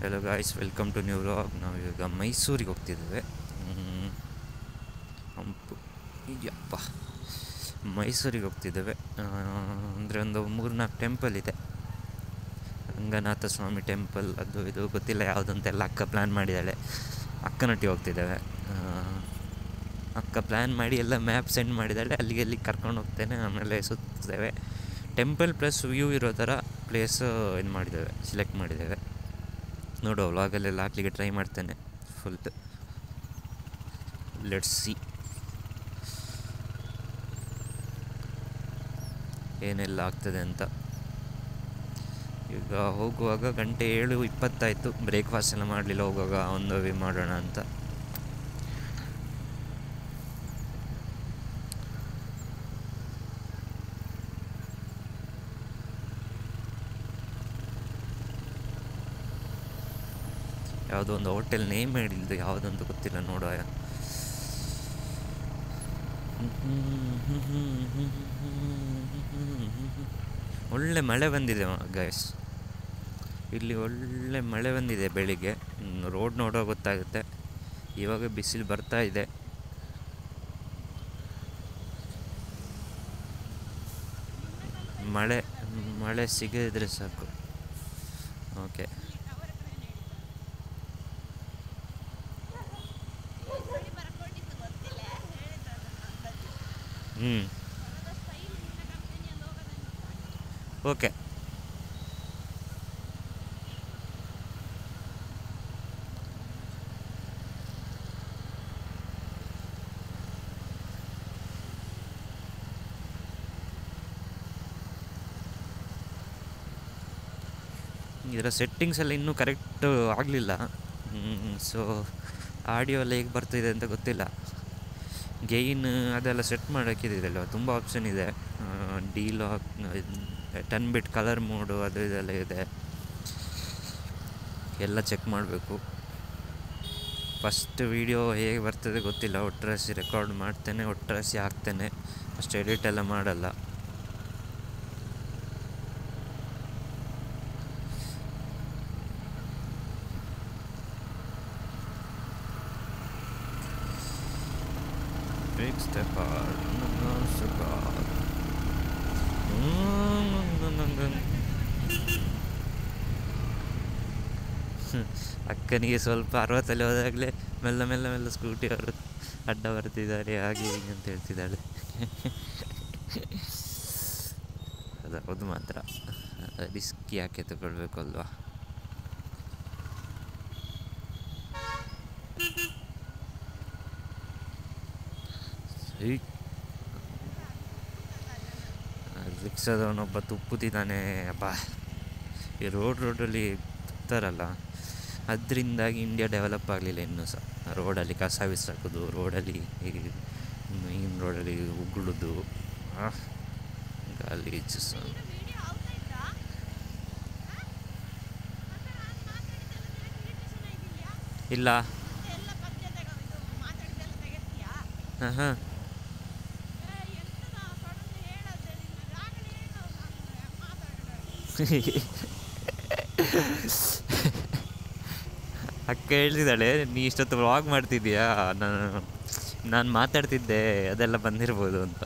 Hello guys, welcome to new vlog. ನಾವೀಗ ಮೈಸೂರಿಗೆ ಹೋಗ್ತಿದ್ದೇವೆ. Hump ಇದೆಯಪ್ಪ, ಮೈಸೂರಿಗೆ ಹೋಗ್ತಿದ್ದೇವೆ. ಅಂದರೆ ಒಂದು 3-4 ಟೆಂಪಲ್ ಇದೆ. ರಂಗನಾಥ ಸ್ವಾಮಿ ಟೆಂಪಲ್, ಅದು ಇದು ಗೊತ್ತಿಲ್ಲ ಯಾವುದಂತೆಲ್ಲ ಅಕ್ಕ ಪ್ಲ್ಯಾನ್ ಮಾಡಿದ್ದಾಳೆ. ಅಕ್ಕನೊಟ್ಟಿಗೆ ಹೋಗ್ತಿದ್ದೇವೆ. ಅಕ್ಕ ಪ್ಲ್ಯಾನ್ ಮಾಡಿ ಎಲ್ಲ ಮ್ಯಾಪ್ ಸೆಂಡ್ ಮಾಡಿದ್ದಾಳೆ. ಅಲ್ಲಿಗೆ ಕರ್ಕೊಂಡು ಹೋಗ್ತೇನೆ, ಆಮೇಲೆ ಸುತ್ತೇವೆ. ಟೆಂಪಲ್ ಪ್ಲಸ್ ವ್ಯೂ ಇರೋ ಥರ ಪ್ಲೇಸು ಇದು ಮಾಡಿದ್ದೇವೆ, ಸೆಲೆಕ್ಟ್ ಮಾಡಿದ್ದೇವೆ. ನೋಡುವ ವ್ಲಾಗಲ್ಲೆಲ್ಲ ಹಾಕ್ಲಿಕ್ಕೆ ಟ್ರೈ ಮಾಡ್ತೇನೆ ಫುಲ್. ಲೆಟ್ಸ್ ಸಿ ಏನೆಲ್ಲ ಆಗ್ತದೆ ಅಂತ. ಈಗ ಹೋಗುವಾಗ 7:20 ಬ್ರೇಕ್ಫಾಸ್ಟ್ ಎಲ್ಲ ಮಾಡಲಿಲ್ಲ. ಹೋಗುವಾಗ ಆನ್ ದ ವೇ ಮಾಡೋಣ ಅಂತ. ಯಾವುದೋ ಒಂದು ಹೋಟೆಲ್ ನೇಮ್ ಹೇಳಿದ್ದು, ಯಾವುದಂತ ಗೊತ್ತಿಲ್ಲ, ನೋಡುವ. ಒಳ್ಳೆ ಮಳೆ ಬಂದಿದೆ ಗೈಸ್, ಇಲ್ಲಿ ಒಳ್ಳೆ ಮಳೆ ಬಂದಿದೆ ಬೆಳಿಗ್ಗೆ. ರೋಡ್ ನೋಡೋ ಗೊತ್ತಾಗುತ್ತೆ. ಇವಾಗ ಬಿಸಿಲು ಬರ್ತಾ ಇದೆ. ಮಳೆ ಸಿಗದಿದ್ರೆ ಸಾಕು. Okay, okay. ಇದರ ಸೆಟ್ಟಿಂಗ್ಸ್ ಎಲ್ಲ ಇನ್ನೂ ಕರೆಕ್ಟ್ ಆಗಲಿಲ್ಲ. ಸೊ ಆಡಿಯೋ ಎಲ್ಲ ಹೇಗೆ ಬರ್ತಿದೆ ಅಂತ ಗೊತ್ತಿಲ್ಲ. ಗೈನ್ ಅದೆಲ್ಲ ಸೆಟ್ ಮಾಡೋಕ್ಕಿದೆಯಲ್ಲ, ತುಂಬ ಆಪ್ಷನ್ ಇದೆ. ಡಿ-ಲಾಕ್, 10 ಬಿಟ್ ಕಲರ್ ಮೋಡು, ಅದು ಇದೆಲ್ಲ ಇದೆ. ಎಲ್ಲ ಚೆಕ್ ಮಾಡಬೇಕು. ಫಸ್ಟ್ ವೀಡಿಯೋ ಹೇಗೆ ಬರ್ತದೆ ಗೊತ್ತಿಲ್ಲ. ಒಟ್ಟರಾಸಿ ರೆಕಾರ್ಡ್ ಮಾಡ್ತೇನೆ, ಒಟ್ಟರಾಸಿ ಹಾಕ್ತೇನೆ, ಅಷ್ಟು ಎಡಿಟ್ ಎಲ್ಲ ಮಾಡಲ್ಲ. ಅಕ್ಕನಿಗೆ ಸ್ವಲ್ಪ 60 ಹೋದಾಗಲೇ ಮೆಲ್ಲ ಮೆಲ್ಲ ಮೆಲ್ಲ ಸ್ಕೂಟಿ ಅವರು ಅಡ್ಡ ಬರ್ತಿದ್ದಾರೆ, ಹಾಗೆ ಹೀಗೆ ಅಂತ ಹೇಳ್ತಿದ್ದಾಳೆ. ಅದು ಮಾತ್ರ ರಿಸ್ಕ್ ಯಾಕೆ ತಗೊಳ್ಬೇಕು ಅಲ್ವಾ. ರಿಕ್ಷಾದವನೊಬ್ಬ ತುಪ್ಪುತ್ತಿದ್ದಾನೆ. ಅಪ್ಪ, ಈ ರೋಡಲ್ಲಿ ತುತ್ತಾರಲ್ಲ, ಅದರಿಂದಾಗಿ ಇಂಡಿಯಾ ಡೆವಲಪ್ ಆಗಲಿಲ್ಲ ಇನ್ನೂ ಸಹ. ರೋಡಲ್ಲಿ ಕಸ ಬಿಸಾಕೋದು, ರೋಡಲ್ಲಿ ಮೇನ್ ರೋಡಲ್ಲಿ ಉಗುಳೋದು, ಗಲೀಜು. ಇಲ್ಲ, ಹಾಂ ಹಾಂ. ಅಕ್ಕ ಹೇಳ್ತಿದ್ದಾಳೆ, ನೀ ಇಷ್ಟೊತ್ತು ವ್ಲಾಗ್ ಮಾಡ್ತಿದ್ದೀಯಾ, ನಾನು ಮಾತಾಡ್ತಿದ್ದೆ, ಅದೆಲ್ಲ ಬಂದಿರ್ಬೋದು ಅಂತ.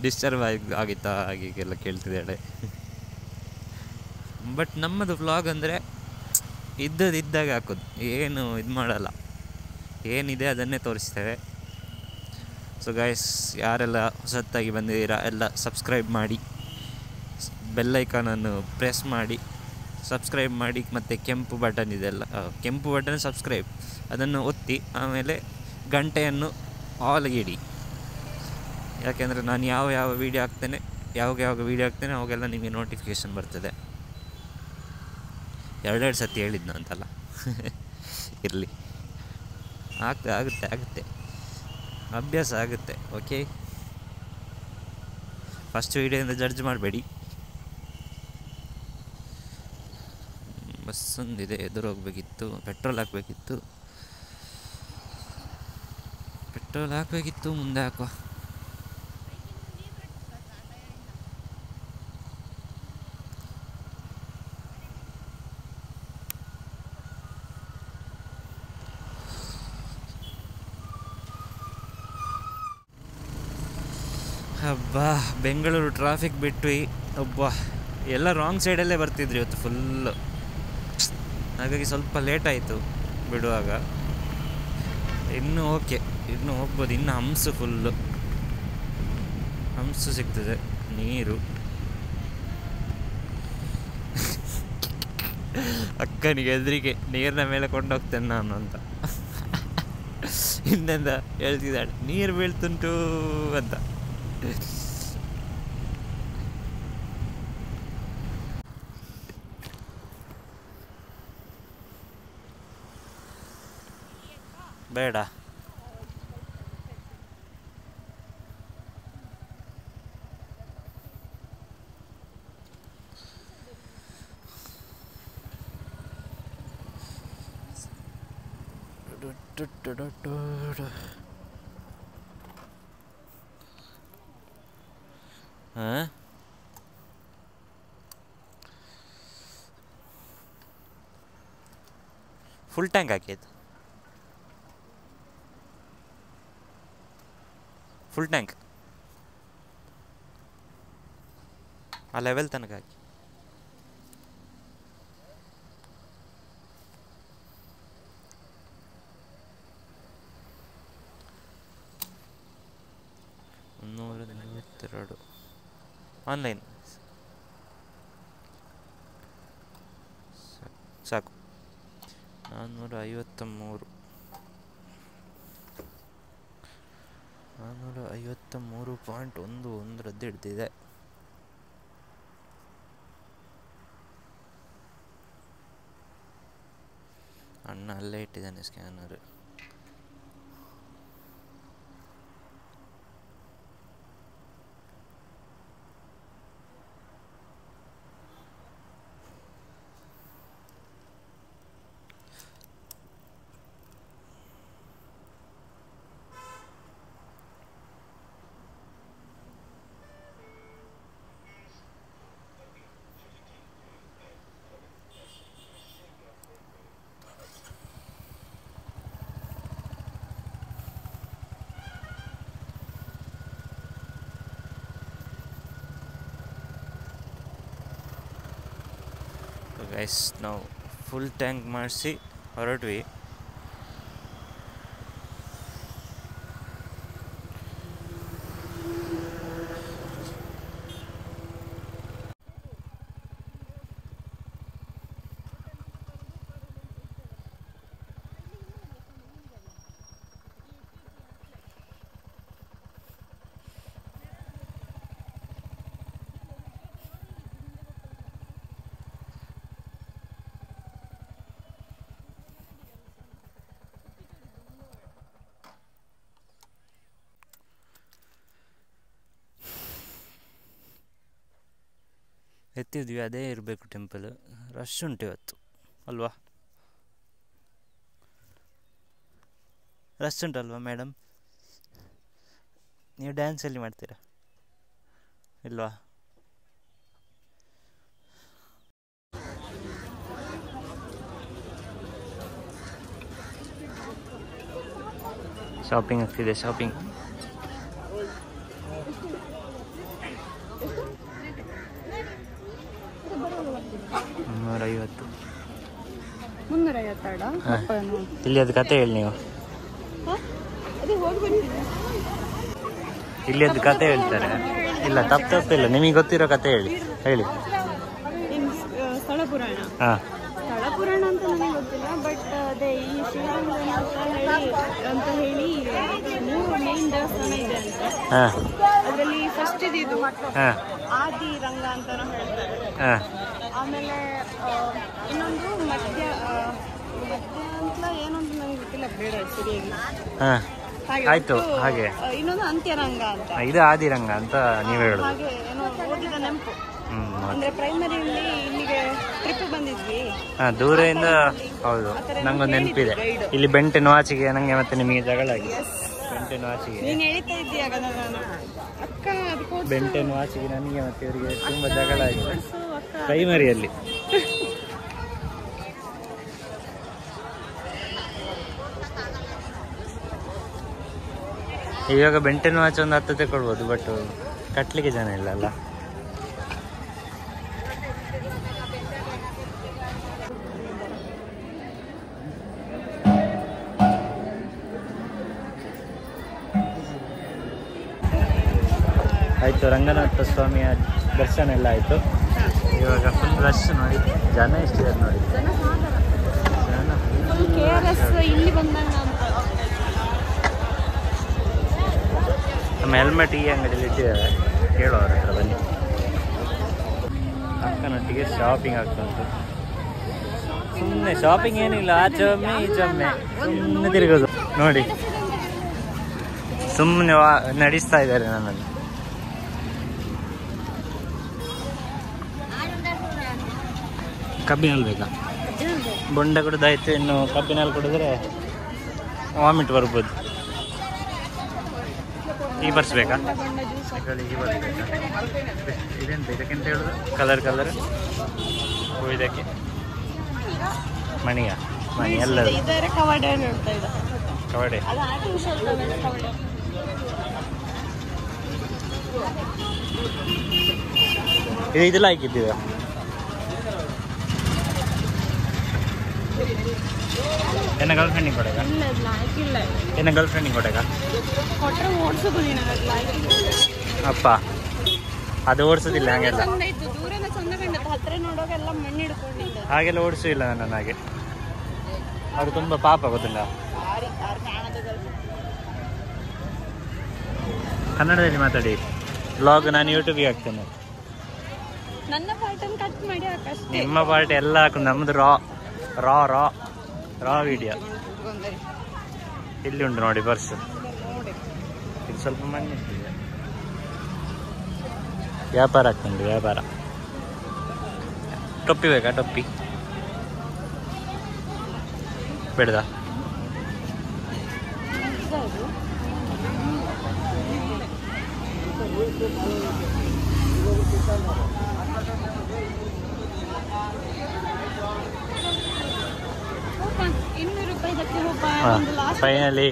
ಡಿಸ್ಟರ್ಬ್ ಆಗಿತ್ತಾ ಹಾಗೆಲ್ಲ ಕೇಳ್ತಿದ್ದಾಳೆ. ಬಟ್ ನಮ್ಮದು ವ್ಲಾಗ್ ಅಂದರೆ ಇದ್ದಾಗ ಹಾಕೋದು, ಏನು ಇದು ಮಾಡಲ್ಲ. ಏನಿದೆ ಅದನ್ನೇ ತೋರಿಸ್ತೇವೆ. ಸೊ ಗೈಸ್, ಯಾರೆಲ್ಲ ಹೊಸತ್ತಾಗಿ ಬಂದಿದ್ದೀರಾ ಎಲ್ಲ ಸಬ್ಸ್ಕ್ರೈಬ್ ಮಾಡಿ, ಬೆಲ್ಲೈಕಾನನ್ನು ಪ್ರೆಸ್ ಮಾಡಿ ಸಬ್ಸ್ಕ್ರೈಬ್ ಮಾಡಿ. ಮತ್ತು ಕೆಂಪು ಬಟನ್ ಇದೆಲ್ಲ, ಕೆಂಪು ಬಟನ್ ಸಬ್ಸ್ಕ್ರೈಬ್, ಅದನ್ನು ಒತ್ತಿ. ಆಮೇಲೆ ಗಂಟೆಯನ್ನು ಆಲ್ಗೆ ಇಡಿ. ಯಾಕೆಂದರೆ ನಾನು ಯಾವ ವೀಡಿಯೋ ಹಾಕ್ತೇನೆ, ಯಾವಾಗ ವೀಡಿಯೋ ಹಾಕ್ತೇನೆ ಅವಾಗೆಲ್ಲ ನಿಮಗೆ ನೋಟಿಫಿಕೇಷನ್ ಬರ್ತದೆ. 2 ಸತಿ ಹೇಳಿದ್ನ ಅಂತಲ್ಲ. ಇರಲಿ, ಆಗುತ್ತೆ, ಅಭ್ಯಾಸ ಆಗುತ್ತೆ. ಓಕೆ, ಫಸ್ಟ್ ವೀಡಿಯೋಯಿಂದ ಜಡ್ಜ್ ಮಾಡಬೇಡಿ. ಬಸ್ಸೊಂದಿದೆ, ಎದುರು ಹೋಗ್ಬೇಕಿತ್ತು. ಪೆಟ್ರೋಲ್ ಹಾಕಬೇಕಿತ್ತು, ಮುಂದೆ ಹಾಕುವ. ಅಬ್ಬಾ ಬೆಂಗಳೂರು ಟ್ರಾಫಿಕ್ ಬಿಟ್ವಿ. ಒಬ್ಬ ಎಲ್ಲ ರಾಂಗ್ ಸೈಡಲ್ಲೇ ಬರ್ತಿದ್ರಿ ಇವತ್ತು ಫುಲ್ಲು, ಹಾಗಾಗಿ ಸ್ವಲ್ಪ ಲೇಟ್ ಆಯಿತು ಬಿಡುವಾಗ. ಇನ್ನೂ ಓಕೆ, ಇನ್ನೂ ಹೋಗ್ಬೋದು. ಇನ್ನು ಹಂಸು ಫುಲ್ಲು ಹಂಸು ಸಿಗ್ತದೆ, ನೀರು. ಅಕ್ಕನಿಗೆ ಹೆದರಿಕೆ, ನೀರಿನ ಮೇಲೆ ಕೊಂಡೋಗ್ತೇನೆ ನಾನು ಅಂತ. ಇನ್ನೆಂದ ಹೇಳ್ತಿದ್ದಾಳೆ, ನೀರು ಬೀಳ್ತುಂಟು ಅಂತ. ಬೇಡ, ಹಾಂ ಫುಲ್ ಟ್ಯಾಂಕ್ ಹಾಕಿದ್ದು, ಫುಲ್ ಟ್ಯಾಂಕ್ ಆ ಲೆವೆಲ್ ತನಕ ಹಾಕಿ. $142 ಆನ್ಲೈನ್ ಸಾಕು. 453.11 ಹಿಡ್ದಿದೆ. ಅಣ್ಣ ಅಲ್ಲೇ ಇಟ್ಟಿದ್ದಾನೆ ಸ್ಕ್ಯಾನರ್. ಗೈಸ್ ನಾವು ಫುಲ್ ಟ್ಯಾಂಕ್ ಮಾಡಿಸಿ ಹೊರಟ್ವಿ. ಎತ್ತಿದ್ವಿ, ಅದೇ ಇರಬೇಕು ಟೆಂಪಲ್. ರಶ್ ಉಂಟು ಇವತ್ತು ಅಲ್ವಾ? ರಶ್ ಉಂಟಲ್ವಾ ಮೇಡಮ್? ನೀವು ಡ್ಯಾನ್ಸಲ್ಲಿ ಮಾಡ್ತೀರಾ ಇಲ್ವಾ? ಶಾಪಿಂಗ್ ಆಗ್ತಿದೆ, ಶಾಪಿಂಗ್. ಇಲ್ಲಿ ಅದು ಕತೆ ಹೇಳಿ ನೀವು. ಇಲ್ಲಿ ಅದು ಕತೆ ಹೇಳ್ತಾರೆ. ಇಲ್ಲ ತಪ್ಪಿಲ್ಲ, ನಿಮಗೆ ಗೊತ್ತಿರೋ ಕತೆ ಹೇಳಿ. ಸ್ಥಳ ಪುರಾಣ. ಸ್ಥಳ ಪುರಾಣ ಅಂತ ನನಗೆ ಗೊತ್ತಿಲ್ಲ, ಬಟ್ ಅದೇ ಈ ಶ್ರೀರಂಗ ಅಂತ ಹೇಳಿ 3 ಮೇನ್ ದೇವಸ್ಥಾನ ಇದೆ ಅಂತ. ಅದರಲ್ಲಿ ಫಸ್ಟ್ ಇದು ಆದಿ ರಂಗ ಅಂತ ಹೇಳ್ತಾರೆ. ಆಮೇಲೆ ಇನ್ನೊಂದು ಮಧ್ಯ ಅಂತ ಏನಂತ ನನಗೆ ಗೊತ್ತಿಲ್ಲ, ಬೇಡ ಸರಿಯಾಗಿ. ಆಯ್ತು, ಹಾಗೆ ಇನ್ನೊಂದು ಅಂತ್ಯರಂಗ ಅಂತ, ಇದು ಆದಿರಂಗ ಅಂತ ನೀವು ಹೇಳೋದು. ಹಾಗೆ ಏನೋ ಓದಿದ ನೆನಪು. ಅಂದ್ರೆ ಪ್ರೈಮರಿಯಲ್ಲಿ ಇಲ್ಲಿಗೆ ಟ್ರಿಪ್ ಬಂದಿದ್ವಿ ದೂರದಿಂದ. ಹೌದು, ನಂಗೊಂದು ನೆನಪಿದೆ. ಇಲ್ಲಿ ಬೆಂಟೆ ನೋಚಿಗೆ ನಂಗೆ ಮತ್ತೆ ನಿಮಗೆ ಜಗಳ ಆಗಿದೆ. ಬೆಂಟೆ ನೋಚಿಗೆ ನೀನು ಹೇಳ್ತಾ ಇದ್ದೀಯಾಗ ಅಕ್ಕ, ಬೆಂಟೆ ನೋಚಿಗೆ ನನಗೆ ಮತ್ತೆ ಇವರಿಗೆ ತುಂಬಾ ಜಗಳ ಆಗಿದೆ ಪ್ರೈಮರಿಯಲ್ಲಿ. ಇವಾಗ ಬೆಂಟೆ ನೋಚ್ ಒಂದು 10 ತಗೊಳ್ಬೋದು, ಬಟ್ ಕಟ್ಲಿಕ್ಕೆ ಜನ ಇಲ್ಲ ಅಲ್ಲ. ಆಯಿತು, ರಂಗನಾಥ ಸ್ವಾಮಿಯ ದರ್ಶನ ಎಲ್ಲ ಆಯಿತು. ಇವಾಗ ಫುಲ್ ರಶ್ ನೋಡಿ, ಜನ ಎಷ್ಟಿದ್ದಾರೆ ನೋಡಿ. ನಮ್ಮ ಹೆಲ್ಮೆಟ್ ಈ ಅಂಗಡಿಯಲ್ಲಿ ಇಟ್ಟಿದ್ದಾರೆ, ಕೇಳೋರ ಹತ್ರ ಬನ್ನಿ. ಅಕ್ಕನೊಟ್ಟಿಗೆ ಶಾಪಿಂಗ್ ಆಗ್ತುಂಟು. ಸುಮ್ಮನೆ ಶಾಪಿಂಗ್ ಏನಿಲ್ಲ, ಆ ಚೊಮ್ಮೆ ಈ ಚೊಮ್ಮೆ ಸುಮ್ಮನೆ ತಿರುಗೋದು ನೋಡಿ. ಸುಮ್ಮನೆ ನಡೆಸ್ತಾ ಇದ್ದಾರೆ ನನ್ನನ್ನು. ಕಬ್ಬಿನಲ್ಲಿ ಬೇಕಾ? ಬೊಂಡ ಕುಡಿದಾಯ್ತು, ಇನ್ನು ಕಬ್ಬಿನಲ್ಲಿ ಕುಡಿದ್ರೆ ವಾಮಿಟ್ ಬರ್ಬೋದು. ಈ ಬರ್ಸ್ಬೇಕಾ? ಈ ಬರ್ಸ್ಬೇಕಾ? ಇದೆಂತ ಇದಕ್ಕೆಂತ ಹೇಳುದು? ಕಲರ್ ಇದಕ್ಕೆ ಮಣಿಯ ಮಣಿ ಎಲ್ಲ ಕವಡೆ. ಇದೆಲ್ಲ ಹಾಕಿದ್ದೀರ? ಎನ್ನ ಗರ್ಲ್ ಫ್ರೆಂಡಿಗೆ ಕೊಡಗ? ಎನ್ನ ಗರ್ಲ್ ಫ್ರೆಂಡಿಗೆ ಕೊಡಗ? ಅಪ್ಪ ಅದು ಓಡಿಸೋದಿಲ್ಲ ಹಂಗೆಲ್ಲ, ಹಾಗೆಲ್ಲ ಓಡಿಸಿಲ್ಲ ನನ್ನ ಹಾಗೆ. ಅವರು ತುಂಬ ಪಾಪ, ಗೊತ್ತಿಲ್ಲ. ಕನ್ನಡದಲ್ಲಿ ಮಾತಾಡಿ. ಬ್ಲಾಗ್ ನಾನು ಯೂಟ್ಯೂಬಿಗೆ ಹಾಕ್ತೇನೆ. ನಿಮ್ಮ ಪಾರ್ಟ್ ಎಲ್ಲ ಹಾಕೊಂಡು ನಮ್ಮದು ರಾ ವಿಡಿಯೋ. ಇಲ್ಲಿ ಉಂಟು ನೋಡಿ ಪರ್ಸ್. ಇದು ಸ್ವಲ್ಪ ಮಣ್ಣು ಇಟ್ಟಿದೆ. ವ್ಯಾಪಾರ ಆಗ್ತುಂಟು, ವ್ಯಾಪಾರ. ಟೊಪ್ಪಿ ಬೇಕಾ? ಟೊಪ್ಪಿ ಬೇಡದ? ಫೈನಲಿ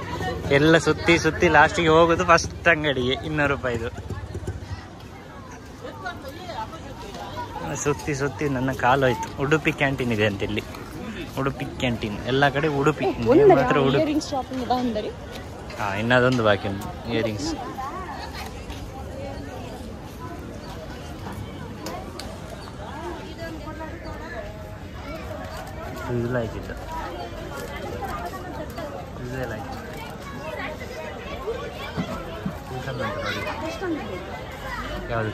ಎಲ್ಲ ಸುತ್ತಿ ಲಾಸ್ಟಿಗೆ ಹೋಗುದು ಫಸ್ಟ್ ಅಂಗಡಿಗೆ. 200 ರೂಪಾಯಿದು ಸುತ್ತಿ ನನ್ನ ಕಾಲು ಹೋಯ್ತು. ಉಡುಪಿ ಕ್ಯಾಂಟೀನ್ ಇದೆ ಅಂತ ಇಲ್ಲಿ. ಉಡುಪಿ ಕ್ಯಾಂಟೀನ್ ಎಲ್ಲ ಕಡೆ ಉಡುಪಿ, ಮಾತ್ರ ಉಡುಪಿ. ಇನ್ನದೊಂದು ಬಾಕಿ ಉಂಟು, ಇಯರಿಂಗ್ಸ್. ಇದು ಲೈಕಿದ್ದ, ಇದೇ ಲೈಕ್. ಯಾವುದು?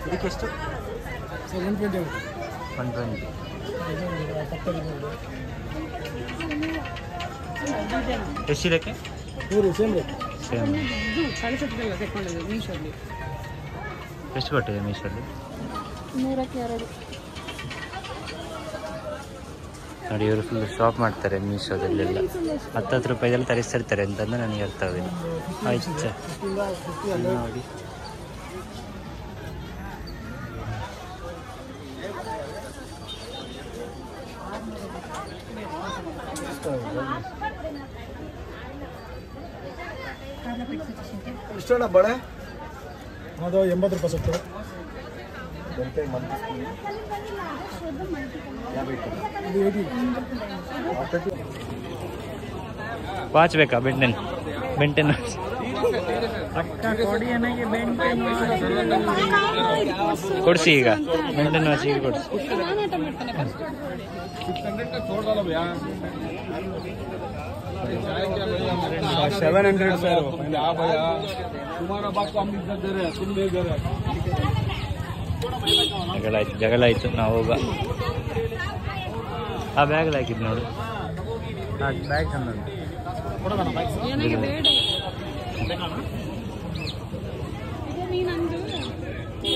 ಇದಕ್ಕೆಷ್ಟು? 120. ಎಷ್ಟಿದಕ್ಕೆ? ಸೇಮ್. ಎಷ್ಟು ಕೊಟ್ಟಿದೆ ಮೀಶೋಲ್ಲಿ? 102. ನೋಡಿ, ಇವರು ಫುಲ್ ಶಾಪ್ ಮಾಡ್ತಾರೆ ಮೀಶೋದಲ್ಲೆಲ್ಲ. 10 ರೂಪಾಯಿದೆಲ್ಲ ತರಿಸ್ತಿರ್ತಾರೆ ಅಂತಂದ್ರೆ ನನಗೆ ಅರ್ಥ ಆಗೋದಿಲ್ಲ. ಆಯ್ತು ನೋಡಿ. ಇಷ್ಟಣ್ಣ ಬಳೆ? ಅದು 80 ರೂಪಾಯಿ ಸತ್ತು. ವಾಚ್ ಬೇಕಾ? ಬೆಂಟೆನ್ ಕೊಡಿಸಿ. ಈಗ ಬೆಂಟೆನ್ ವಾಚ್ ಈಗ ಕೊಡಿಸಿ. 700 सर. ಜಗಳ ಆಯ್ತು. ನಾವು ಹೋಗ ಆ ಬ್ಯಾಗ್ ಹಾಕಿದ್ ನೋಡು, ಆ ಬ್ಯಾಗ್ ತಂದು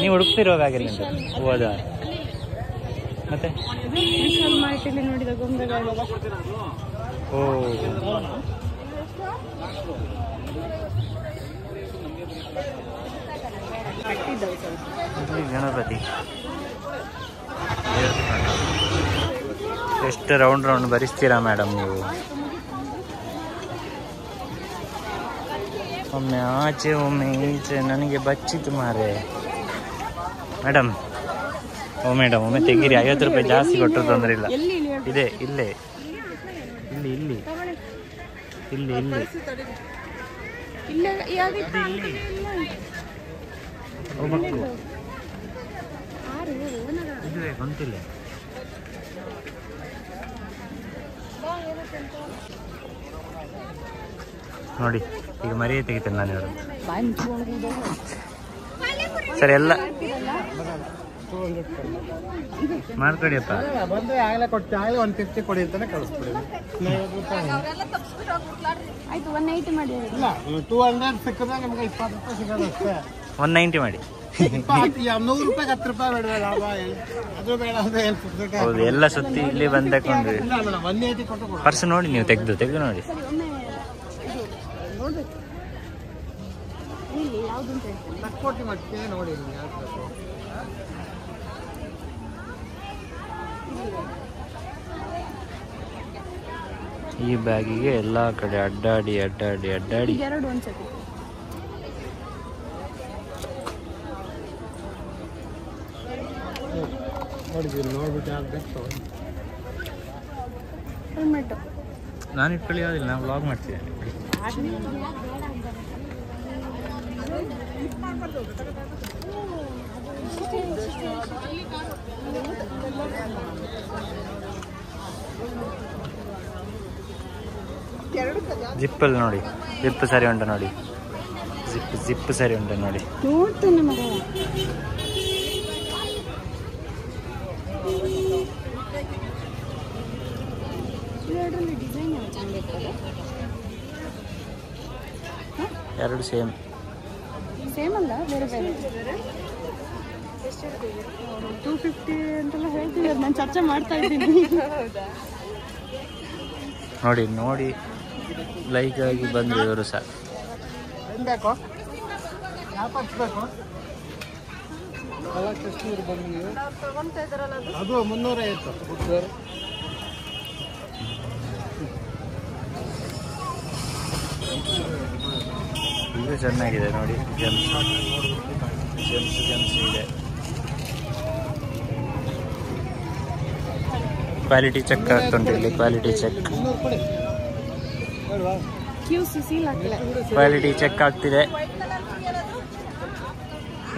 ನೀವು ಹುಡುಕ್ತಿರೋ ಬ್ಯಾಗಲ್ಲಿ ಹೋದ ಮತ್ತೆ ನೋಡಿದ ಗೊಂಬೆಗಳು. ಓ, ಗಣಪತಿ ಎಷ್ಟು ರೌಂಡ್ ಬರಿಸ್ತೀರಾ ಮೇಡಮ್ ನೀವು? ಒಮ್ಮೆ ಆಚೆ ಒಮ್ಮೆ ಈಚೆ ನನಗೆ ಬಚ್ಚಿತು ಮಾರೆ ಮೇಡಮ್. ಓ ಮೇಡಮ್ ಒಮ್ಮೆ ತೆಗೀರಿ, 50 ರೂಪಾಯಿ ಜಾಸ್ತಿ ಕೊಟ್ಟರು ತೊಂದರೆ ಇಲ್ಲ. ಇದೆ ಇಲ್ಲೇ, ಇಲ್ಲಿ ಇಲ್ಲಿ ಇಲ್ಲಿ ಇಲ್ಲಿ ಹೋಗ್ಬೇಕು. ಇದುವೇ ಗೊಂತಿಲ್ಲ. ನೋಡಿ ಈಗ ಮರಿಯೇ ತೆಗಿತೇನೆ ನಾನು ಇವರು. ಸರಿ ಎಲ್ಲ ಮಾಡ್ಕೊಡಿಯಪ್ಪ. ಬಂದು ಆಗಲೇ ಕೊಟ್ಟು ಆಗಲೇ 150 ಕೊಡಿ ಅಂತಾನೆ ಕಳಿಸ್ಬಿಡಿ. ಆಯ್ತು 180 ಮಾಡಿ. ಇಲ್ಲ 200 ಸಿಕ್ಕಿದ್ರೆ ನಮ್ಗೆ 20 ರೂಪಾಯಿ ಸಿಗೋದು ಅಷ್ಟೇ. 190 ಮಾಡಿ. 100 ರೂಪಾಯಿಗೆ 10 ರೂಪಾಯಿ ಬೇಡ ಲಾಭ. ಅದು ಬೇಡ ಅಂದ್ರೆ ಏನು ಸಿಗ್ತದೆ. ಹೌದು ಎಲ್ಲ ಸುತ್ತಿ ಇಲ್ಲಿ ಬಂದಾಕೊಂಡ್ರಿ. 180 ಕೊಟ್ಟು ಕೊಡು. ಪರ್ಸ್ ನೋಡಿ ನೀವು ತೆಗೆದು ನೋಡಿ. ನೋಡ್ಬೇಕು ಇಲ್ಲಿ ಯಾವ್ದು ಅಂತ ಹೇಳ್ತೀನಿ. ತಕ್ಕೋಟಿ ಮತ್ತೆ ನೋಡಿ ಈ ಬ್ಯಾಗಿಗೆ ಎಲ್ಲ ಕಡೆ ಅಡ್ಡಾಡಿ ಅಡ್ಡಾಡಿ ಅಡ್ಡಾಡಿ ಎರಡು ಒಂದ್ಸತಿ ನೋಡ್ಬಿಟ್ಟು ಆಗ್ಬೇಕು. ಹೆಲ್ಮೆಟ್ ನಾನು ಇಟ್ಕೊಳ್ಳಿ ಯಾವುದಿಲ್ಲ, ನಾನು ವ್ಲಾಗ್ ಮಾಡ್ತಿದ್ದೇನೆ. ಜಿಪ್ಪಲ್ಲಿ ನೋಡಿ, ಜಿಪ್ ಸರಿ ಉಂಟು ನೋಡಿ, ಜಿಪ್ ಸರಿ ಉಂಟು ನೋಡಿ. ನೋಡ್ತೇನೆ ಮಗ. ಎರಡರಲ್ಲಿ ಡಿಸೈನ್ ಯಾವ ಚೆನ್ನಾಗಿರ್ತದೆ? ಎರಡು ಸೇಮ್ ಅಲ್ಲ, ಬೇರೆ ಬೇರೆ. 250 ಅಂತೆಲ್ಲ ಹೇಳ್ತೀವಿ, ಅದು ನಾನು ಚರ್ಚೆ ಮಾಡ್ತಾ ಇದ್ದೀನಿ. ನೋಡಿ ನೋಡಿ ಲೈಕ್ ಆಗಿ ಬಂದು ಇವರು ಸಹ. ಏನು ಬೇಕು? ಯಾವ ಪಕ್ಷ ಬೇಕು? ಅದು 350. ಇದು ಚೆನ್ನಾಗಿದೆ ನೋಡಿ, ಜೆಮ್ಸ್ ಇದೆ. ಕ್ವಾಲಿಟಿ ಚೆಕ್ ಆಗ್ತುಂಟು ಇಲ್ಲಿ, ಕ್ವಾಲಿಟಿ ಚೆಕ್, ಕ್ವಾಲಿಟಿ ಚೆಕ್ ಆಗ್ತಿದೆ.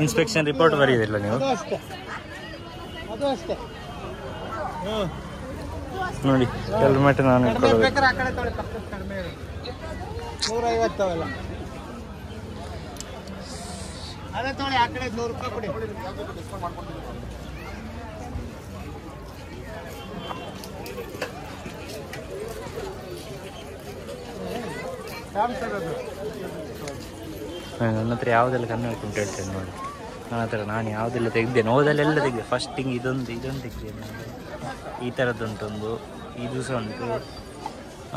ಇನ್ಸ್ಪೆಕ್ಷನ್ ರಿಪೋರ್ಟ್ ಬರೆಯೋದಿಲ್ಲ ನೀವು ನೋಡಿ. ಹೆಲ್ಮೆಟ್ ನಾನು ಇಟ್ಕೊಳ್ಳೋದು 150 ಅವೆಲ್ಲ ಅದೇ ತೊಗೊಳ್ಳಿ. ಆ ಕಡೆ 100 ರೂಪಾಯಿ ಕೊಡಿ. ನನ್ನ ಹತ್ರ ಯಾವುದೆಲ್ಲ ಕಣ್ಣು ಹಾಕೊಂಡು ಹೇಳ್ತೇನೆ ನೋಡಿ. ನನ್ನ ಹತ್ರ ನಾನು ಯಾವುದೆಲ್ಲ ತೆಗ್ದೇನೆ, ಓದಲ್ಲೆಲ್ಲ ತೆಗೆದೆ. ಫಸ್ಟಿಂಗ್ ಇದೊಂದು ತೆಗ್ದೇನೆ, ಈ ಥರದ್ದುಂಟೊಂದು, ಇದು ಸಹ ಉಂಟು.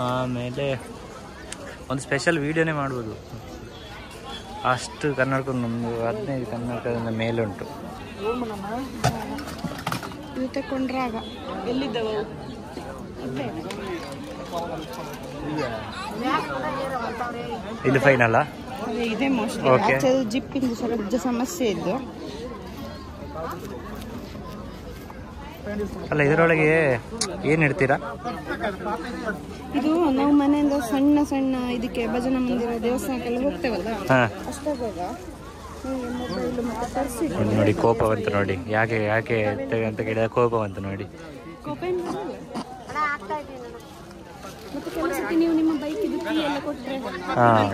ಆಮೇಲೆ ಒಂದು ಸ್ಪೆಷಲ್ ವೀಡಿಯೋನೇ ಮಾಡ್ಬೋದು, ಅಷ್ಟು ಕನ್ನಡಕ್ಕೊಂದು ಒಂದು 15 ಕನ್ನಡಕದಿಂದ ಮೇಲೆ ಉಂಟು. ತಕೊಂಡ್ರಾಗ ಎಲ್ಲಿದ್ದವು? ಇದು ಫೈನಲ್ಲ? ಇದೆ ಮೋಸ್ಟ್ಲಿ. ಜಿಪ್ಪಿಂದು ಸ್ವಲ್ಪ ಸಮಸ್ಯೆ ಇದ್ದು. ಅಲ್ಲ ಇದರೊಳಗೆ ಏನು ಇಡ್ತೀರಾ? ಇದು ನಾವು ಮನೆಯಿಂದ ಸಣ್ಣ ಸಣ್ಣ ಇದಕ್ಕೆ ಭಜನಾ ಮಂದಿರ ದೇವಸ್ಥಾನಕ್ಕೆಲ್ಲ ಹೋಗ್ತೇವಲ್ಲ, ಅಷ್ಟಾಗ ಮೊಬೈಲ್ ಮತ್ತೆ ಪರ್ಸ್ ನೋಡಿ. ಕೋಪ ಬಂತು ನೋಡಿ, ಯಾಕೆ ಅಂತ ಕೇಳಿದ ಕೋಪ ಬಂತು ನೋಡಿ. ಕೋಪ ಮತ್ತೆ ಕೆಲಸಕ್ಕೆ ನೀವು ನಿಮ್ಮ ಬೈಕ್ ಇದು ಕೀ ಎಲ್ಲ ಕೊಟ್ಟರೆ?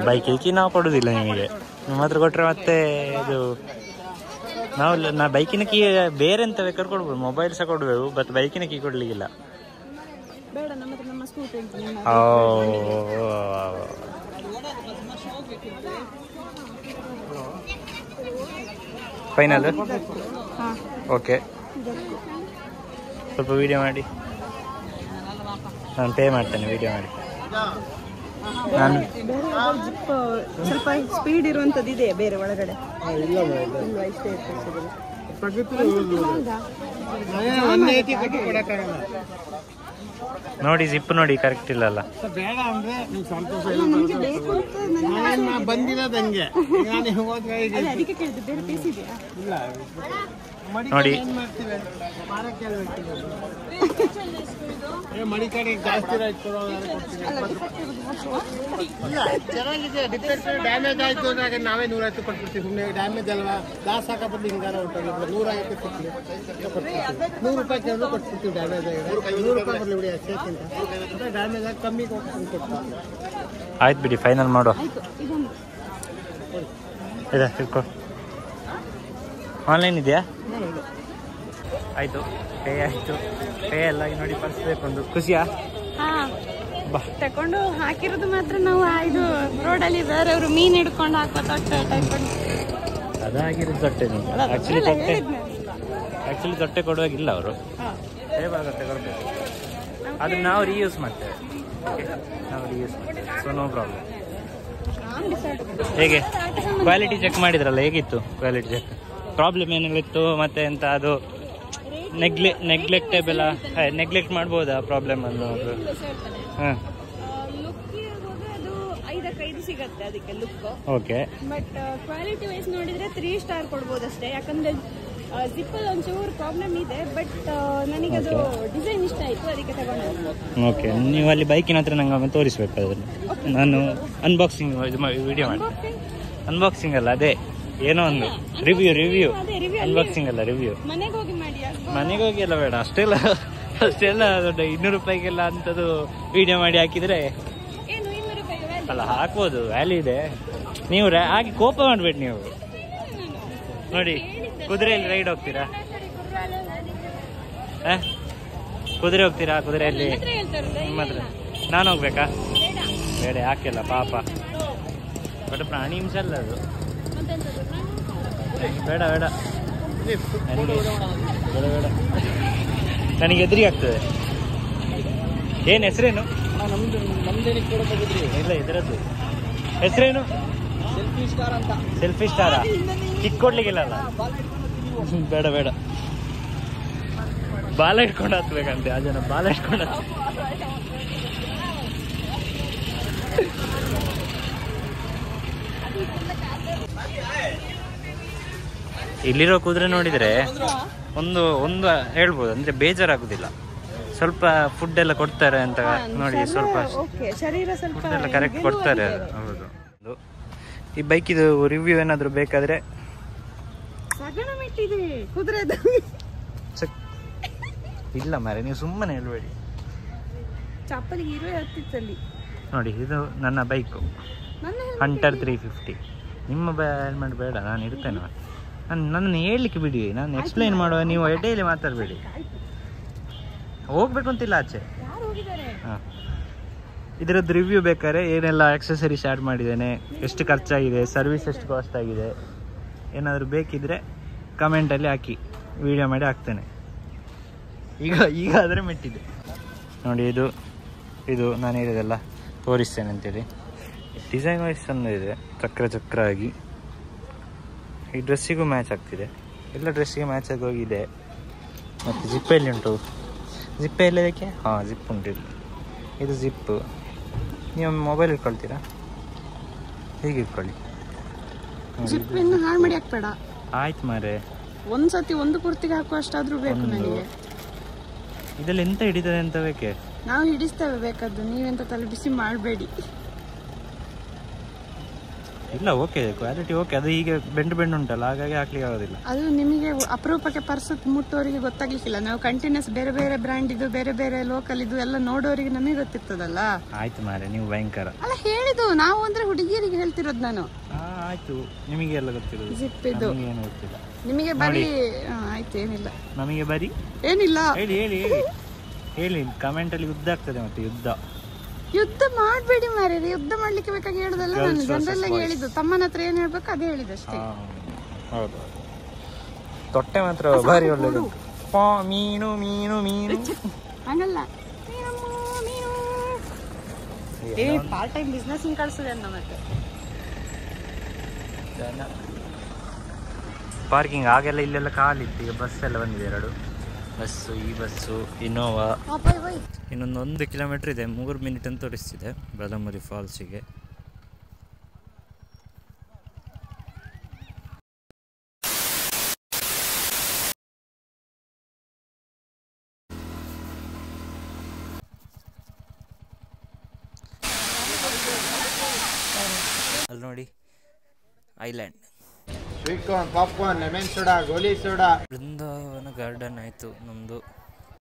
ಬೈಕಿಗೆ ಕೀ ನಾವು ಕೊಡೋದಿಲ್ಲ ನಿಮಗೆ. ನಿಮ್ಮ ಹತ್ರ ಕೊಟ್ಟರೆ ಮತ್ತೆ ಇದು ನಾ ಬೈಕಿನ ಕೀ ಬೇರೆ ಎಂತ ಬೇಕಾದ್ರೆ ಕೊಡ್ಬೋದು, ಮೊಬೈಲ್ ಸಹ ಕೊಡ್ಬೇಕು, ಬಟ್ ಬೈಕಿನ ಕೀ ಕೊಡ್ಲಿಕ್ಕಿಲ್ಲ. ಬೇಡ, ನಮ್ಮ ಸ್ಕೂಟಿ ಉಂಟು. Final okay. ಸ್ವಲ್ಪ ವಿಡಿಯೋ ಮಾಡಿ, ನಾನು ಪೇ ಮಾಡ್ತೇನೆ. ವಿಡಿಯೋ ಮಾಡಿ. ನಾನು ಜಿಪ್ ಸ್ವಲ್ಪ ಸ್ಪೀಡ್ ಇರುವಂತದ್ದು ಇದೆ ಬೇರೆ ಒಳಗಡೆ. ನೋಡಿ ಜಿಪ್ ನೋಡಿ ಕರೆಕ್ಟ್ ಇಲ್ಲಲ್ಲ. ಬೇಡ ಅಂದ್ರೆ ನಿಮ್ಗೆ ಸಂತೋಷ ನನಗೆ ಬೇಕು ಅಂತ ನಾನು ಬಂದಿರೋದು ಹಂಗೆ. ಈಗ ನೀವು ಹೋದ್ರೆ ಈಗ ಅದಕ್ಕೆ ಕೇಳಿದ್ದು ಬೇರೆ ಪೀಸ್ ಇದೆಯಾ? ಇಲ್ಲ ನೋಡಿ ಏನ್ ಮಾಡ್ತೀವಿ ಮಾರಕ್ಕೆ ಮಡಿಕಡೆ ಜಾಸ್ತಿ ರೈಟ್ ಕೊಡೋದಾದ್ರೆ ಕೊಡ್ತೀವಿ. ಇಲ್ಲ ಚೆನ್ನಾಗಿದೆ. ಡಿಫೆಕ್ಟಿವ್ ಡ್ಯಾಮೇಜ್ ಆಯ್ತು ಅಂದಾಗ ನಾವೇ 150 ಕೊಟ್ಬಿಡ್ತೀವಿ. ಸುಮ್ಮನೆ ಡ್ಯಾಮೇಜ್ ಅಲ್ವಾ ಲಾಸ್ ಹಾಕಬಿಟ್ಟು ಹಿಂಗಾರ ಹೊಂಟೋಗಿದ್ರೆ 150 ಕೊಡ್ತೀವಿ. 100 ರೂಪಾಯಿ ಕೇಳಿದ್ರು ಕೊಟ್ಬಿಡ್ತೀವಿ. ಡ್ಯಾಮೇಜ್ ಆಗಿದೆ 100 ರೂಪಾಯಿ ಕೊಡಲಿ ಬಿಡಿ ಅಷ್ಟೇಕ್ಕಿಂತ ಡ್ಯಾಮೇಜ್ ಆಗಿ ಕಮ್ಮಿ ಕೊಡ್ತೀವಿ. ಆಯ್ತು ಬಿಡಿ ಫೈನಲ್ ಮಾಡುವ. ಆಯ್ತು ಇದೊಂದು ಇದೆ ತಿಳ್ಕೊ. ಆನ್ಲೈನ್ ಇದೆಯಾ? ಆಯಿತು ಪೇ ಆಯಿತು. ಪೇ ಎಲ್ಲ ನೋಡಿ ಪರ್ಸ್ ಬೇಕೊಂದು. ಖುಷಿಯಾ? ಹಾ ಬಾ. ತಕೊಂಡು ಹಾಕಿರೋದು ಮಾತ್ರ ನಾವು ಇದು ರೋಡಲ್ಲಿ ಬೇರೆಯವರು ಮೀನು ಹಿಡ್ಕೊಂಡು ಹಾಕೋ ತೊಟ್ಟೆ ಟೈಕೊಂಡು ಅದಾಗಿರೋದು ತೊಟ್ಟೆ. ನೀವು ಆ್ಯಕ್ಚುಲಿ ತೊಟ್ಟೆ ಕೊಡುವಾಗಿಲ್ಲ ಅವರು. ಸೇವ್ ಆಗುತ್ತೆ ಕೊಡಬೇಕು. ಅದು ನಾವು ರೀಯೂಸ್ ಮಾಡ್ತೇವೆ. ನಾವು ರೀಯೂಸ್ ಮಾಡ್ತೇವೆ. So no problem. ಹೇಗೆ ಕ್ವಾಲಿಟಿ ಚೆಕ್ ಮಾಡಿದ್ರಲ್ಲ, ಹೇಗಿತ್ತು ಕ್ವಾಲಿಟಿ ಚೆಕ್? ಪ್ರಾಬ್ಲಮ್ ಏನೆಲ್ಲ ಇತ್ತು ಮತ್ತೆ ಎಂತ ಅದು ನೆಗ್ಲೆಕ್ಟೇಬಲ್ ನೆಗ್ಲೆಕ್ಟ್ ಮಾಡ್ಬೋದಾ ಪ್ರಾಬ್ಲಮ್ ಅನ್ನು? ಹಾಂ ಲುಕ್ ಅದು 5/5 ಸಿಗತ್ತೆ ಅದಕ್ಕೆ look. Okay. But quality wise ನೋಡಿದ್ರೆ 3 ಸ್ಟಾರ್ ಕೊಡ್ಬೋದಷ್ಟೇ. ಯಾಕಂದ್ರೆ ಜಿಪ್ಪಲ್ಲಿ ಒಂಚೂರು ಪ್ರಾಬ್ಲಮ್ ಇದೆ. ಬಟ್ ನನಗೆ ಅದು ಡಿಸೈನ್ ಇಷ್ಟ ಆಯ್ತು, ಅದಕ್ಕೆ ತಗೊಂಡು. ಓಕೆ. ನೀವು ಅಲ್ಲಿ ಬೈಕಿನ ಹತ್ರ ನಂಗೆ ಒಮ್ಮೆ ತೋರಿಸ್ಬೇಕು ಅದನ್ನು. ನಾನು ಅನ್ಬಾಕ್ಸಿಂಗ್ ವಿಡಿಯೋ ಮಾಡ್ತೀನಿ. ಅನ್ಬಾಕ್ಸಿಂಗ್ ಅಲ್ಲ, ಅದೇ ಏನೋ ಒಂದು ರಿವ್ಯೂ ಅನ್ಬಾಕ್ಸಿಂಗ್ ಅಲ್ಲ, ರಿವ್ಯೂ. ಮನೆಗೆ ಹೋಗಿ ಮಾಡಿ. ಮನೆಗೆ ಹೋಗಿ ಎಲ್ಲ ಬೇಡ, ಅಷ್ಟೆಲ್ಲ ದೊಡ್ಡ 200 ರೂಪಾಯಿಗೆಲ್ಲ ಅಂಥದ್ದು ವಿಡಿಯೋ ಮಾಡಿ ಹಾಕಿದರೆ ಏನು 200 ರೂಪಾಯಿ ಅಲ್ಲ ಹಾಕ್ಬೋದು, ವ್ಯಾಲ್ಯೂ ಇದೆ. ನೀವು ಹಾಕಿ ಕೋಪ ಮಾಡ್ಬೇಡಿ. ನೀವು ನೋಡಿ ಕುದುರೆಯಲ್ಲಿ ರೈಡ್ ಹೋಗ್ತೀರಾ? ಕುದುರೆ ಹೋಗ್ತೀರಾ? ಕುದುರೆಯಲ್ಲಿ ನಿಮ್ಮ ಹತ್ರ ನಾನು ಹೋಗ್ಬೇಕಾ? ಬೇಡ, ಯಾಕೆಲ್ಲ ಪಾಪ. ಬಟ್ ಪ್ರಾಣಿ ಹಿಂಸೆ ಅಲ್ಲ ಅದು. ಬೇಡ ಬೇಡ ನನಗೆ ಬೇಡ ಬೇಡ, ನನಗೆ ಎದುರಿಗೆ ಆಗ್ತದೆ. ಏನು ಹೆಸರೇನು? ಇಲ್ಲ ಇದರದ್ದು ಹೆಸರೇನು? ಸೆಲ್ಫಿ ಸ್ಟಾರಾ? ಕಿಕ್ ಕೊಡ್ಲಿಕ್ಕಿಲ್ಲಲ್ಲ? ಬೇಡ ಬೇಡ, ಬಾಲ ಇಟ್ಕೊಂಡು ಹತ್ಬೇಕಂತೆ ಆ ಜನ. ಬಾಲ ಇಟ್ಕೊಂಡು ಇಲ್ಲಿರೋ ಕುದುರೆ ನೋಡಿದ್ರೆ ಒಂದು ಹೇಳ್ಬೋದು, ಅಂದ್ರೆ ಬೇಜಾರಾಗುದಿಲ್ಲ. ಸ್ವಲ್ಪ ಫುಡ್ ಎಲ್ಲ ಕೊಡ್ತಾರೆ ಅಂತ ನೋಡಿ, ಸ್ವಲ್ಪ ಫುಡ್ ಎಲ್ಲ ಕರೆಕ್ಟ್ ಕೊಡ್ತಾರೆ. ಹೌದು. ಈ ಬೈಕಿದು ರಿವ್ಯೂ ಏನಾದ್ರು ಬೇಕಾದ್ರೆ ಇಲ್ಲ ಮಾರೆ, ನೀವು ಸುಮ್ಮನೆ ಹೇಳ್ಬೇಡಿ. ನೋಡಿ ಇದು ನನ್ನ ಬೈಕು, ಹಂಟರ್ 350. ನಿಮ್ಮ ಹೆಲ್ಮೆಟ್ ಬೇಡ, ನಾನು ಇರ್ತೇನೆ. ನನ್ನನ್ನು ಹೇಳಲಿಕ್ಕೆ ಬಿಡಿ, ನಾನು ಎಕ್ಸ್ಪ್ಲೈನ್ ಮಾಡುವ, ನೀವು ಎಡೆಯಲ್ಲಿ ಮಾತಾಡಬೇಡಿ. ಹೋಗ್ಬೇಕು ಅಂತಿಲ್ಲ ಆಚೆ. ಹಾಂ, ಇದರದ್ದು ರಿವ್ಯೂ ಬೇಕಾದ್ರೆ ಏನೆಲ್ಲ ಆಕ್ಸೆಸರೀಸ್ ಆ್ಯಡ್ ಮಾಡಿದ್ದೇನೆ, ಎಷ್ಟು ಖರ್ಚಾಗಿದೆ, ಸರ್ವಿಸ್ ಎಷ್ಟು ಕಾಸ್ಟ್ ಆಗಿದೆ, ಏನಾದರೂ ಬೇಕಿದ್ರೆ ಕಮೆಂಟಲ್ಲಿ ಹಾಕಿ, ವಿಡಿಯೋ ಮಾಡಿ ಹಾಕ್ತೇನೆ. ಈಗ ಆದರೆ ಮೆಟ್ಟಿದೆ ನೋಡಿ. ಇದು ನಾನು ಹೇಳಿದೆಲ್ಲ ತೋರಿಸ್ತೇನೆ ಅಂತೇಳಿ. ಡಿಸೈನ್ ವೈಸ್ ಚೆಂದ ಇದೆ, ಚಕ್ರ ಆಗಿ. ಈ ಡ್ರೆಸ್ಸಿಗೂ ಮ್ಯಾಚ್ ಆಗ್ತಿದೆ, ಎಲ್ಲ ಡ್ರೆಸ್ಸಿಗೆ ಮ್ಯಾಚ್ ಆಗಿ ಹೋಗಿದೆ. ಮತ್ತು ಜಿಪ್ಪೆಲ್ಲಿ ಉಂಟು, ಜಿಪ್ಪೆ ಎಲ್ಲ ಇದಕ್ಕೆ? ಹಾಂ, ಜಿಪ್ ಉಂಟು. ಇದು ಜಿಪ್ಪು. ನೀವು ಮೊಬೈಲ್ ಇಟ್ಕೊಳ್ತೀರಾ? ಹೀಗೆ ಇಟ್ಕೊಳ್ಳಿ. ಹಾಳು ಮಾಡಿ ಹಾಕ್ಬೇಡ. ಆಯ್ತು ಮಾರೆ, ಒಂದ್ಸತಿ ಒಂದು ಕುರ್ತಿಗೆ ಹಾಕುವಷ್ಟಾದ್ರೂ ಬೇಕು ನನಗೆ. ಇದೆಲ್ಲ ಎಂತ ಹಿಡಿತದೆ ಅಂತ ಬೇಕೆ? ನಾವು ಹಿಡಿಸ್ತೇವೆ ಬೇಕಾದ್ದು, ನೀವೆಂತ ತಲೆ ಬಿಸಿ ಮಾಡಬೇಡಿ. ಇಲ್ಲ, ಓಕೆ, ಕ್ವಾಲಿಟಿ ಓಕೆ. ಅದು ಈಗ ಬೆಂಡು ಉಂಟಲ್ಲ, ಹಾಗಾಗಿ ಹಾಕ್ಲಿಕ್ಕೆ ಆಗೋದಿಲ್ಲ. ಅದು ನಿಮಗೆ ಅಪರೂಪಕ್ಕೆ ಪರ್ಸ್ ಮುಟ್ಟೋರಿಗೆ ಗೊತ್ತಾಗ್ಲಿಕ್ಕಿಲ್ಲ. ನಾವು ಕಂಟಿನ್ಯೂಸ್ ಬೇರೆ ಬೇರೆ ಬ್ರ್ಯಾಂಡ್ ಇದು, ಬೇರೆ ಬೇರೆ ಲೋಕಲ್ ಇದು ಎಲ್ಲ ನೋಡೋರಿಗೆ ನಮಗೆ ಗೊತ್ತಿರ್ತದಲ್ಲ. ಆಯ್ತು ಮಾರೆ, ನೀವು ಭಯಂಕರ ಅಲ್ಲ ಹೇಳಿದ್ದು. ನಾವು ಅಂದ್ರೆ ಹುಡುಗಿಯರಿಗೆ ಹೇಳ್ತಿರೋದು ನಾನು. ಆಯ್ತು, ನಿಮಗೆ ಎಲ್ಲ ಗೊತ್ತಿರೋದು. ಜಿಪ್ ಇದು ಏನು ಗೊತ್ತಿಲ್ಲ ನಿಮಗೆ. ಬರೀ ಆಯ್ತು, ಏನಿಲ್ಲ ನಮಗೆ ಬರೀ ಏನಿಲ್ಲ. ಹೇಳಿ ಹೇಳಿ ಹೇಳಿ ಹೇಳಿ, ಕಮೆಂಟ್ ಅಲ್ಲಿ ಯುದ್ಧ ಆಗ್ತದೆ. ಮತ್ತೆ ಯುದ್ಧ ಮಾಡಬೇಡಿ ಮಾರಿ. ಯುದ್ಧ ಮಾಡ್ಲಿಕ್ಕೆ ಬೇಕಾಗಿ ಹೇಳುದಲ್ಲ, ನಾನು ಜನರಲ್ಲ ಹೇಳಿದ್ದು. ತಮ್ಮನ ಹತ್ರ ಏನ್ ಹೇಳ್ಬೇಕು ಅದೇ ಹೇಳಿದಷ್ಟೇ. ಹೌದು, ತೊಟ್ಟೆ ಮಾತ್ರ ಭಾರಿ ಒಳ್ಳೇದು. ಮೀನು ಮೀನು ಮೀನು ಹಂಗಲ್ಲ, ಪಾರ್ಟ್ ಟೈಮ್ ಬಿಸ್ನೆಸ್ ಕಳ್ಸದೆ ಅನ್ನ. ಮತ್ತೆ ಪಾರ್ಕಿಂಗ್ ಆಗೆಲ್ಲ ಇಲ್ಲೆಲ್ಲ ಖಾಲಿತ್ತು, ಈಗ ಬಸ್ ಎಲ್ಲ ಬಂದಿದೆ 2. ಬಸ್ಸು, ಈ ಬಸ್ಸು ಇನೋವಾ. ಇನ್ನೊಂದು 1 ಕಿಲೋಮೀಟ್ರ್ ಇದೆ, 3 ಮಿನಿಟ್ ಅಂತ ತೋರಿಸ್ತಿದೆ ಬ್ರಹ್ಮಪುರಿ ಫಾಲ್ಸಿಗೆ. ಅಲ್ಲಿ ನೋಡಿ island. Sweet corn, popcorn, lemon soda, ಗೋಲಿ ಸೋಡಾ. ಬೃಂದಾವನ ಗಾರ್ಡನ್ ಆಯಿತು ನಮ್ಮದು.